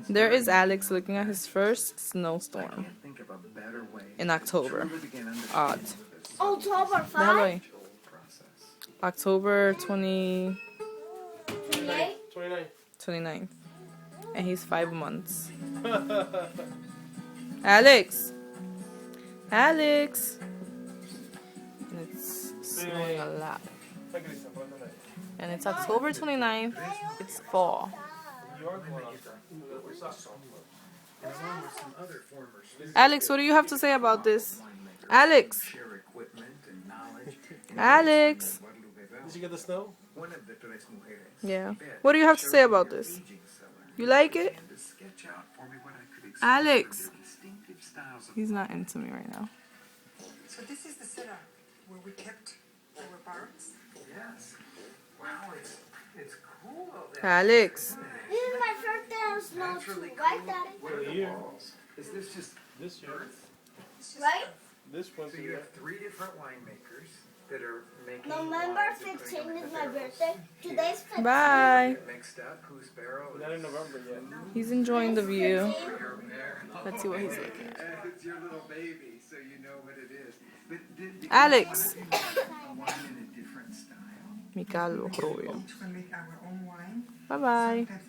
There is Alex looking at his first snowstorm in October. Odd. October Déjalo 5? ahí. October 29th. And he's 5 months. Alex! Alex! And it's snowing a lot. And it's October 29th. It's fall. Alex, what do you have to say about this? Alex! Alex! Did you get the snow? Yeah. What do you have to say about this? You like it? Alex! He's not into me right now. So this is the cellar where we kept our barrels? Yes. Wow, it's cool out there. Alex! This is my first day of snow too, right, Daddy? What are the walls? Is this just This year. earth? Right? This one. So you have 3 different winemakers that are making November wines and putting 15th them is in my the barrels. birthday. Today's 15th. Bye! Get mixed up. Whose barrel Not in is November yet. He's enjoying the view. your barrel? Let's see what he's looking at. It's your little baby, so you know what it is. But did Alex! you want wine in a different style? Mi calvo, rubio. Each one make our own wine. Bye bye. Sometimes